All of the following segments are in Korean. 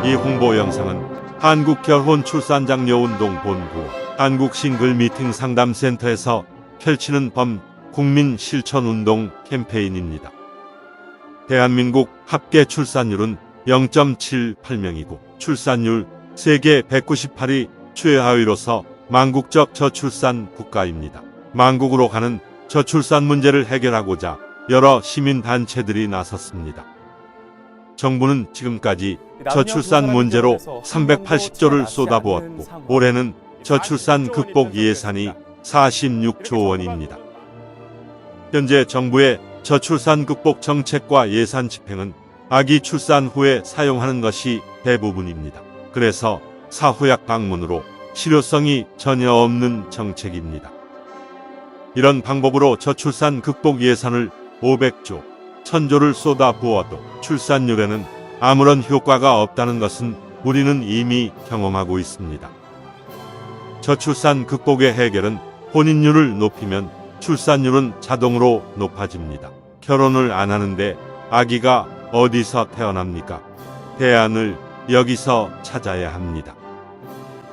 이 홍보 영상은 한국결혼출산장려운동본부 한국싱글미팅 상담센터에서 펼치는 범국민 실천운동 캠페인입니다. 대한민국 합계 출산율은 0.78명이고 출산율 세계 198위 최하위로서 망국적 저출산 국가입니다. 망국으로 가는 저출산 문제를 해결하고자 여러 시민단체들이 나섰습니다. 정부는 지금까지 저출산 문제로 380조를 쏟아부었고 올해는 저출산 극복 예산이 46조 원입니다. 현재 정부의 저출산 극복 정책과 예산 집행은 아기 출산 후에 사용하는 것이 대부분입니다. 그래서 사후약 방문으로 실효성이 전혀 없는 정책입니다. 이런 방법으로 저출산 극복 예산을 500조, 1000조를 쏟아부어도 출산율에는 아무런 효과가 없다는 것은 우리는 이미 경험하고 있습니다. 저출산 극복의 해결은 혼인율을 높이면 출산율은 자동으로 높아집니다. 결혼을 안 하는데 아기가 어디서 태어납니까? 대안을 여기서 찾아야 합니다.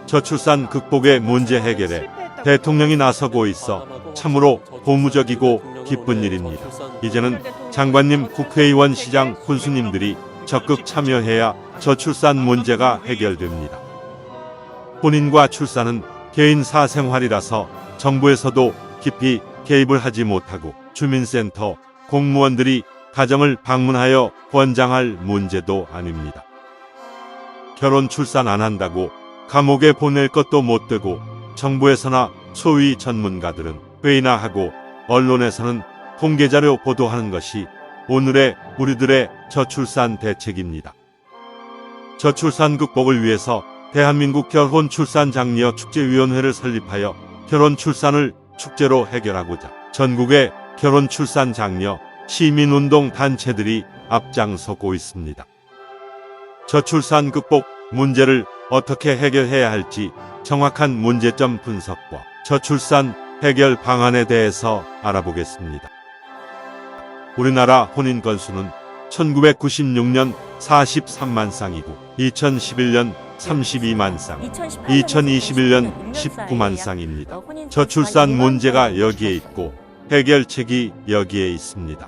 저출산 극복의 문제 해결에 대통령이 나서고 있어 참으로 고무적이고 기쁜 일입니다. 이제는 장관님, 국회의원, 시장, 군수님들이 적극 참여해야 저출산 문제가 해결됩니다. 혼인과 출산은 개인 사생활이라서 정부에서도 깊이 개입을 하지 못하고 주민센터 공무원들이 가정을 방문하여 권장할 문제도 아닙니다. 결혼 출산 안 한다고 감옥에 보낼 것도 못 되고 정부에서나 소위 전문가들은 회의나 하고 언론에서는 통계자료 보도하는 것이 오늘의 우리들의 저출산 대책입니다. 저출산 극복을 위해서 대한민국 결혼출산장려 축제위원회를 설립하여 결혼출산을 축제로 해결하고자 전국의 결혼출산장려 시민운동 단체들이 앞장서고 있습니다. 저출산 극복 문제를 어떻게 해결해야 할지 정확한 문제점 분석과 저출산 해결 방안에 대해서 알아보겠습니다. 우리나라 혼인 건수는 1996년 43만 쌍이고 2011년 32만 쌍, 2021년 19만 쌍입니다. 저출산 문제가 여기에 있고 해결책이 여기에 있습니다.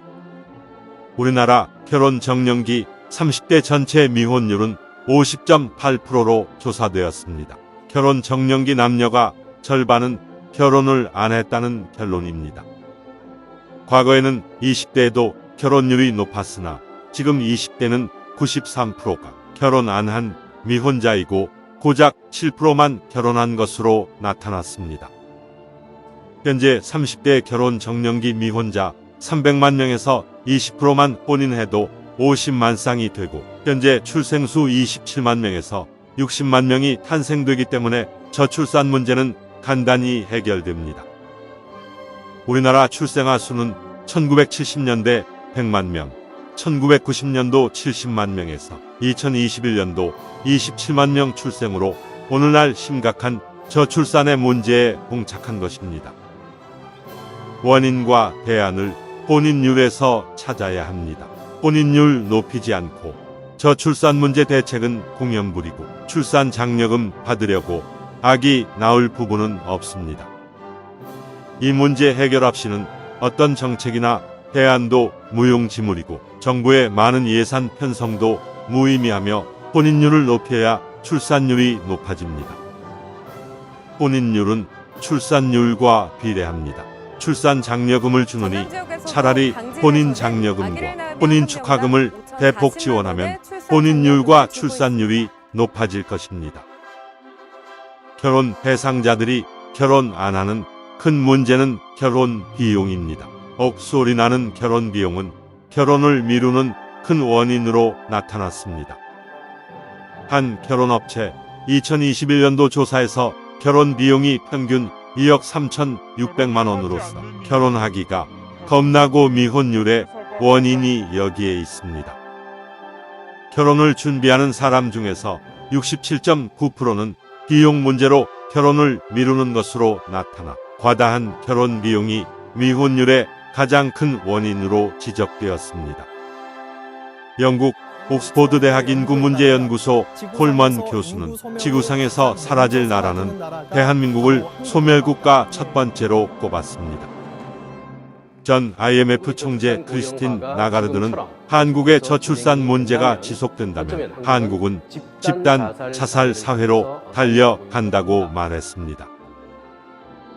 우리나라 결혼 정년기 30대 전체 미혼율은 50.8%로 조사되었습니다. 결혼 정년기 남녀가 절반은 결혼을 안 했다는 결론입니다. 과거에는 20대에도 결혼율이 높았으나 지금 20대는 93%가 결혼 안 한 미혼자이고 고작 7%만 결혼한 것으로 나타났습니다. 현재 30대 결혼 정년기 미혼자 300만 명에서 20%만 혼인해도 50만 쌍이 되고 현재 출생수 27만 명에서 60만 명이 탄생되기 때문에 저출산 문제는 간단히 해결됩니다. 우리나라 출생아 수는 1970년대 100만 명, 1990년도 70만 명에서 2021년도 27만 명 출생으로 오늘날 심각한 저출산의 문제에 봉착한 것입니다. 원인과 대안을 혼인율에서 찾아야 합니다. 혼인율 높이지 않고 저출산 문제 대책은 공연불이고 출산 장려금 받으려고 아기 낳을 부부는 없습니다. 이 문제 해결 없이는 어떤 정책이나 대안도 무용지물이고 정부의 많은 예산 편성도 무의미하며 혼인율을 높여야 출산율이 높아집니다. 혼인율은 출산율과 비례합니다. 출산 장려금을 주느니 차라리 혼인 장려금과 혼인 축하금을 대폭 지원하면 혼인율과 출산율이 높아질 것입니다. 결혼 대상자들이 결혼 안 하는 큰 문제는 결혼 비용입니다. 억소리 나는 결혼 비용은 결혼을 미루는 큰 원인으로 나타났습니다. 한 결혼업체 2021년도 조사에서 결혼 비용이 평균 2억 3,600만 원으로서 결혼하기가 겁나고 미혼율의 원인이 여기에 있습니다. 결혼을 준비하는 사람 중에서 67.9%는 비용 문제로 결혼을 미루는 것으로 나타나 과다한 결혼 비용이 미혼율의 가장 큰 원인으로 지적되었습니다. 영국 옥스퍼드 대학 인구문제연구소 콜먼 교수는 지구상에서 사라질 나라는 대한민국을 소멸국가 첫 번째로 꼽았습니다. 전 IMF 총재 크리스틴 나가르드는 한국의 저출산 문제가 지속된다면 한국은 집단 자살 사회로 달려간다고 말했습니다.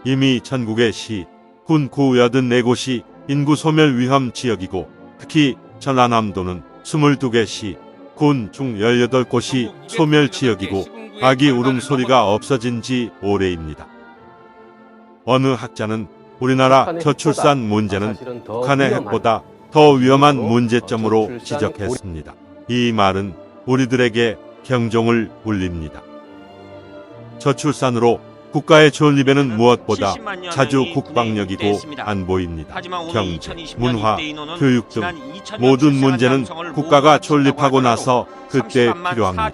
이미 전국의 시, 군, 구 84곳이 인구 소멸 위험 지역이고 특히 전라남도는 22개 시, 군 중 18곳이 소멸 지역이고 아기 울음소리가 없어진 지 오래입니다. 어느 학자는 우리나라 저출산 문제는 북한의 핵보다 더 위험한 문제점으로 지적했습니다. 이 말은 우리들에게 경종을 울립니다. 저출산으로 국가의 존립에는 무엇보다 자주 국방력이고 안보입니다. 경제, 문화, 교육 등 모든 문제는 국가가 존립하고 나서 그때 필요합니다.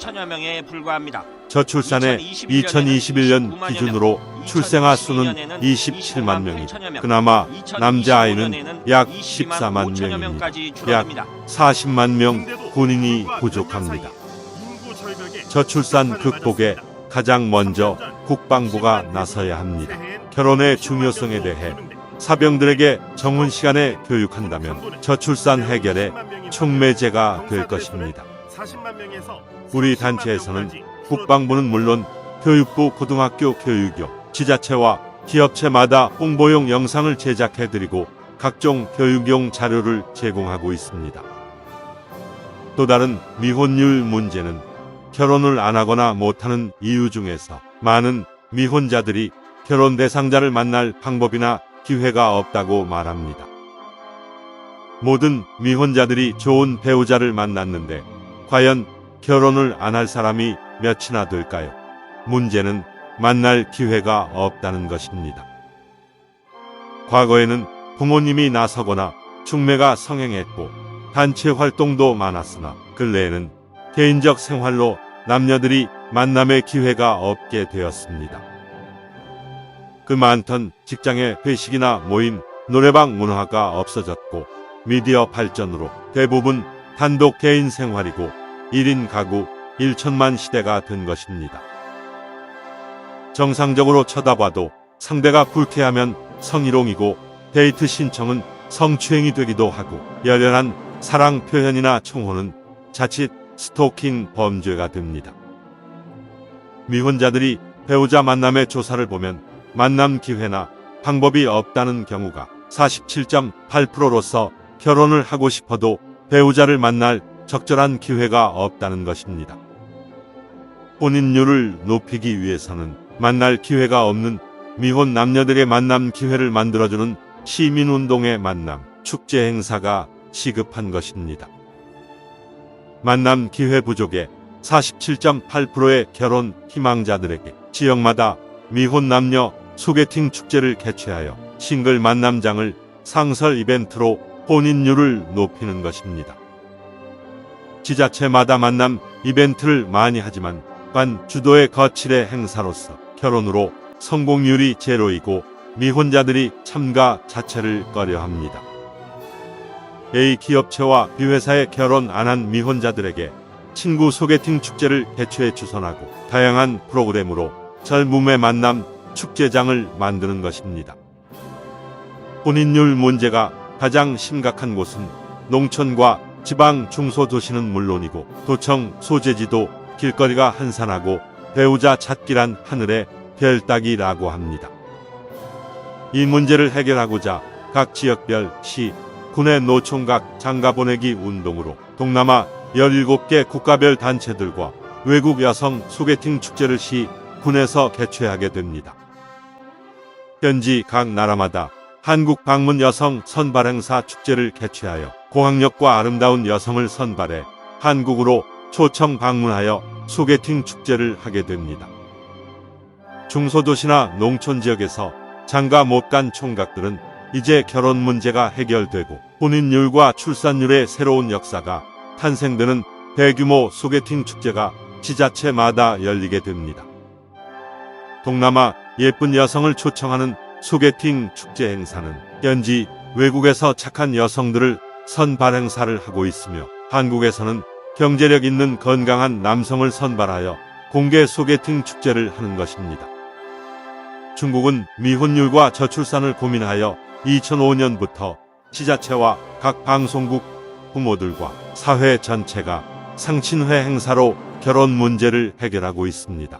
저출산의 2021년 기준으로 출생아 수는 27만 명이, 그나마 남자아이는 약 14만 명입니다. 약 40만 명 군인이 부족합니다. 저출산 극복에 가장 먼저 국방부가 나서야 합니다. 결혼의 중요성에 대해 사병들에게 정훈 시간에 교육한다면 저출산 해결의 촉매제가 될 것입니다. 우리 단체에서는 국방부는 물론 교육부, 고등학교 교육교, 지자체와 기업체마다 홍보용 영상을 제작해드리고 각종 교육용 자료를 제공하고 있습니다. 또 다른 미혼율 문제는 결혼을 안 하거나 못하는 이유 중에서 많은 미혼자들이 결혼 대상자를 만날 방법이나 기회가 없다고 말합니다. 모든 미혼자들이 좋은 배우자를 만났는데 과연 결혼을 안 할 사람이 몇이나 될까요? 문제는 만날 기회가 없다는 것입니다. 과거에는 부모님이 나서거나 중매가 성행했고 단체 활동도 많았으나 근래에는 개인적 생활로 남녀들이 만남의 기회가 없게 되었습니다. 그 많던 직장의 회식이나 모임, 노래방 문화가 없어졌고 미디어 발전으로 대부분 단독 개인 생활이고 1인 가구 1천만 시대가 된 것입니다. 정상적으로 쳐다봐도 상대가 불쾌하면 성희롱이고 데이트 신청은 성추행이 되기도 하고 열렬한 사랑 표현이나 청혼은 자칫 스토킹 범죄가 됩니다. 미혼자들이 배우자 만남의 조사를 보면 만남 기회나 방법이 없다는 경우가 47.8%로서 결혼을 하고 싶어도 배우자를 만날 적절한 기회가 없다는 것입니다. 혼인율을 높이기 위해서는 만날 기회가 없는 미혼 남녀들의 만남 기회를 만들어주는 시민운동의 만남, 축제 행사가 시급한 것입니다. 만남 기회 부족에 47.8%의 결혼 희망자들에게 지역마다 미혼 남녀 소개팅 축제를 개최하여 싱글 만남장을 상설 이벤트로 혼인율을 높이는 것입니다. 지자체마다 만남 이벤트를 많이 하지만 관 주도의 거칠의 행사로서 결혼으로 성공률이 제로이고 미혼자들이 참가 자체를 꺼려합니다. A 기업체와 B회사에 결혼 안 한 미혼자들에게 친구 소개팅 축제를 개최해 주선하고 다양한 프로그램으로 젊음의 만남 축제장을 만드는 것입니다. 혼인율 문제가 가장 심각한 곳은 농촌과 지방 중소도시는 물론이고 도청 소재지도 길거리가 한산하고 배우자 찾기란 하늘의 별 따기라고 합니다. 이 문제를 해결하고자 각 지역별 시, 군의 노총각 장가보내기 운동으로 동남아 17개 국가별 단체들과 외국 여성 소개팅 축제를 시, 군에서 개최하게 됩니다. 현지 각 나라마다 한국 방문 여성 선발 행사 축제를 개최하여 고학력과 아름다운 여성을 선발해 한국으로 초청 방문하여 소개팅 축제를 하게 됩니다. 중소도시나 농촌 지역에서 장가 못 간 총각들은 이제 결혼 문제가 해결되고 혼인율과 출산율의 새로운 역사가 탄생되는 대규모 소개팅 축제가 지자체마다 열리게 됩니다. 동남아 예쁜 여성을 초청하는 소개팅 축제 행사는 현지 외국에서 착한 여성들을 선발 행사를 하고 있으며 한국에서는 경제력 있는 건강한 남성을 선발하여 공개 소개팅 축제를 하는 것입니다. 중국은 미혼율과 저출산을 고민하여 2005년부터 지자체와 각 방송국, 부모들과 사회 전체가 상친회 행사로 결혼 문제를 해결하고 있습니다.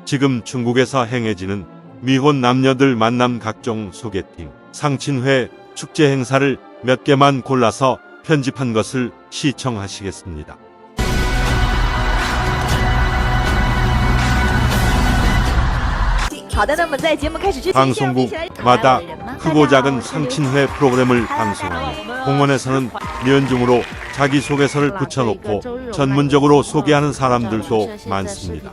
지금 중국에서 행해지는 미혼 남녀들 만남 각종 소개팅, 상친회, 축제 행사를 몇 개만 골라서 편집한 것을 시청하시겠습니다. 방송국마다 크고 작은 상친회 프로그램을 방송하며 공원에서는 면중으로 자기소개서를 붙여놓고 전문적으로 소개하는 사람들도 많습니다.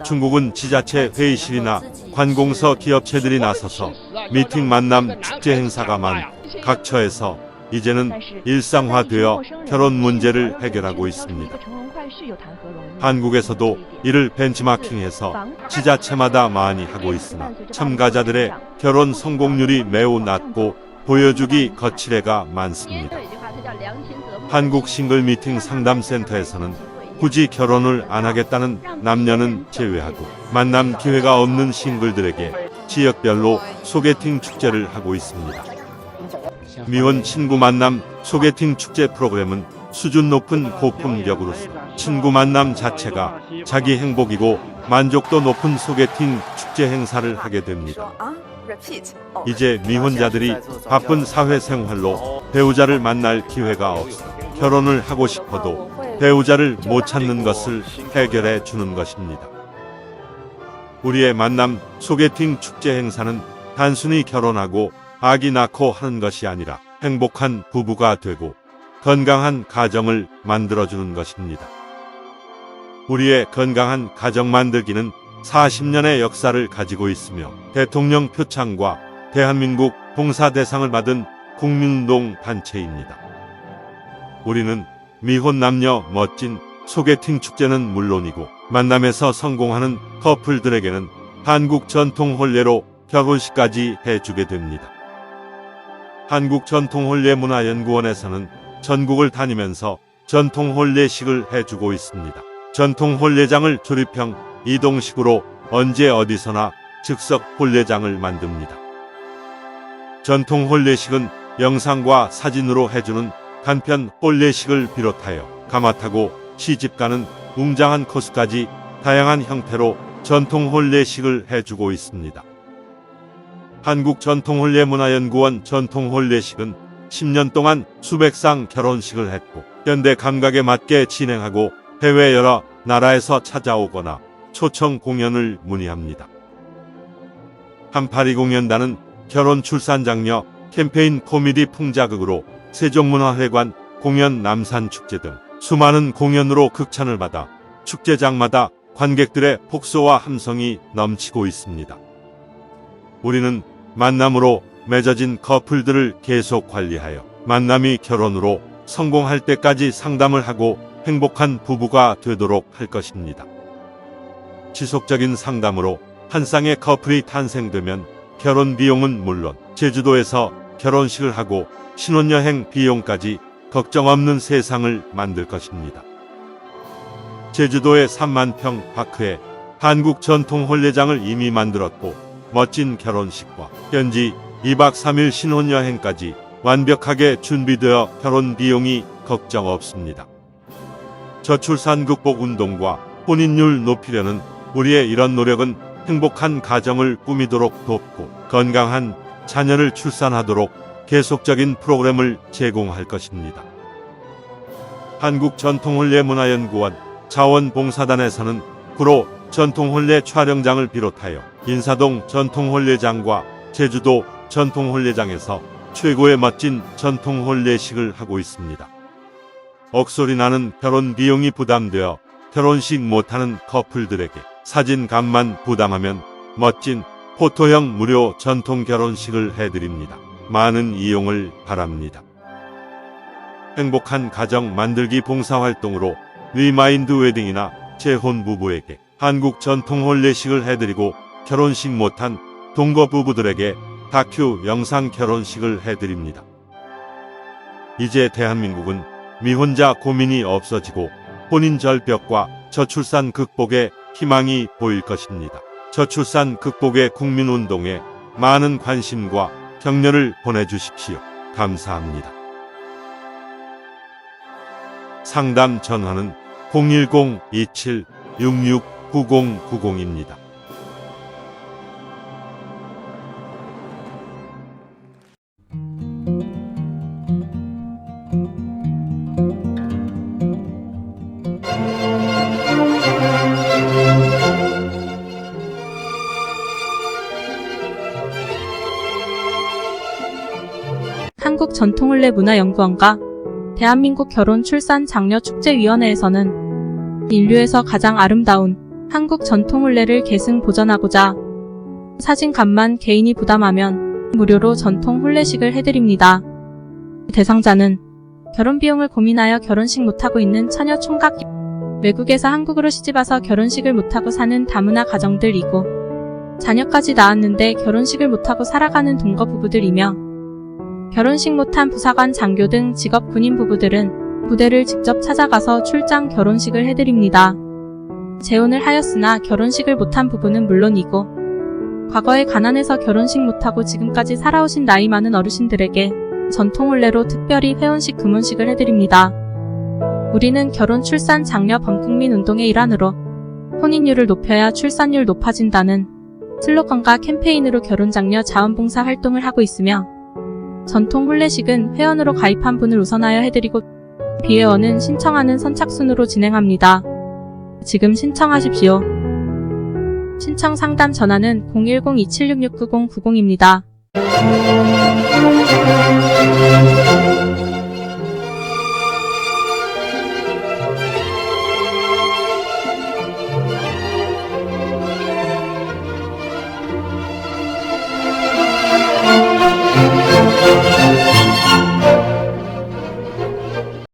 중국은 지자체 회의실이나 관공서 기업체들이 나서서 미팅 만남 축제 행사가 많은 각 처에서 이제는 일상화되어 결혼 문제를 해결하고 있습니다. 한국에서도 이를 벤치마킹해서 지자체마다 많이 하고 있으나 참가자들의 결혼 성공률이 매우 낮고 보여주기 거칠애가 많습니다. 한국 싱글 미팅 상담센터에서는 굳이 결혼을 안 하겠다는 남녀는 제외하고 만남 기회가 없는 싱글들에게 지역별로 소개팅 축제를 하고 있습니다. 미혼 친구 만남 소개팅 축제 프로그램은 수준 높은 고품격으로서 친구 만남 자체가 자기 행복이고 만족도 높은 소개팅 축제 행사를 하게 됩니다. 이제 미혼자들이 바쁜 사회생활로 배우자를 만날 기회가 없어 결혼을 하고 싶어도 배우자를 못 찾는 것을 해결해 주는 것입니다. 우리의 만남 소개팅 축제 행사는 단순히 결혼하고 아기 낳고 하는 것이 아니라 행복한 부부가 되고 건강한 가정을 만들어주는 것입니다. 우리의 건강한 가정 만들기는 40년의 역사를 가지고 있으며 대통령 표창과 대한민국 봉사대상을 받은 국민운동 단체입니다. 우리는 미혼 남녀 멋진 소개팅 축제는 물론이고 만남에서 성공하는 커플들에게는 한국 전통 혼례로 결혼식까지 해주게 됩니다. 한국전통혼례문화연구원에서는 전국을 다니면서 전통혼례식을 해주고 있습니다. 전통혼례장을 조립형 이동식으로 언제 어디서나 즉석 혼례장을 만듭니다. 전통혼례식은 영상과 사진으로 해주는 간편 혼례식을 비롯하여 가마타고 시집가는 웅장한 코스까지 다양한 형태로 전통혼례식을 해주고 있습니다. 한국전통혼례문화연구원 전통혼례식은 10년 동안 수백 상 결혼식을 했고 현대 감각에 맞게 진행하고 해외 여러 나라에서 찾아오거나 초청 공연을 문의합니다. 1820년단은 결혼 출산 장려 캠페인 코미디 풍자극으로 세종문화회관 공연 남산축제 등 수많은 공연으로 극찬을 받아 축제장마다 관객들의 폭소와 함성이 넘치고 있습니다. 우리는 만남으로 맺어진 커플들을 계속 관리하여 만남이 결혼으로 성공할 때까지 상담을 하고 행복한 부부가 되도록 할 것입니다. 지속적인 상담으로 한 쌍의 커플이 탄생되면 결혼 비용은 물론 제주도에서 결혼식을 하고 신혼여행 비용까지 걱정 없는 세상을 만들 것입니다. 제주도의 3만 평 파크에 한국 전통 혼례장을 이미 만들었고 멋진 결혼식과 현지 2박 3일 신혼여행까지 완벽하게 준비되어 결혼 비용이 걱정 없습니다. 저출산 극복 운동과 혼인율 높이려는 우리의 이런 노력은 행복한 가정을 꾸미도록 돕고 건강한 자녀를 출산하도록 계속적인 프로그램을 제공할 것입니다. 한국전통혼례문화연구원 자원봉사단에서는 구로 전통혼례 촬영장을 비롯하여 인사동 전통혼례장과 제주도 전통혼례장에서 최고의 멋진 전통혼례식을 하고 있습니다. 억소리 나는 결혼 비용이 부담되어 결혼식 못하는 커플들에게 사진값만 부담하면 멋진 포토형 무료 전통 결혼식을 해드립니다. 많은 이용을 바랍니다. 행복한 가정 만들기 봉사활동으로 리마인드 웨딩이나 재혼 부부에게 한국 전통 혼례식을 해드리고 결혼식 못한 동거 부부들에게 다큐 영상 결혼식을 해드립니다. 이제 대한민국은 미혼자 고민이 없어지고 혼인 절벽과 저출산 극복의 희망이 보일 것입니다. 저출산 극복의 국민운동에 많은 관심과 격려를 보내주십시오. 감사합니다. 상담 전화는 010-2766-9090입니다. 한국전통훈례문화연구원과 대한민국 결혼 출산 장려축제위원회에서는 인류에서 가장 아름다운 한국 전통훈례를 계승 보존하고자 사진값만 개인이 부담하면 무료로 전통 훈례식을 해드립니다. 대상자는 결혼비용을 고민하여 결혼식 못하고 있는 처녀 총각, 외국에서 한국으로 시집와서 결혼식을 못하고 사는 다문화 가정들이고 자녀까지 낳았는데 결혼식을 못하고 살아가는 동거 부부들이며 결혼식 못한 부사관, 장교 등 직업 군인 부부들은 부대를 직접 찾아가서 출장 결혼식을 해드립니다. 재혼을 하였으나 결혼식을 못한 부부는 물론이고 과거에 가난해서 결혼식 못하고 지금까지 살아오신 나이 많은 어르신들에게 전통훈례로 특별히 회혼식, 금혼식을 해드립니다. 우리는 결혼, 출산, 장려 범국민 운동의 일환으로 혼인율을 높여야 출산율 높아진다는 슬로건과 캠페인으로 결혼장려 자원봉사 활동을 하고 있으며 전통 훈례식은 회원으로 가입한 분을 우선하여 해드리고 비회원은 신청하는 선착순으로 진행합니다. 지금 신청하십시오. 신청 상담 전화는 010-2766-9090입니다.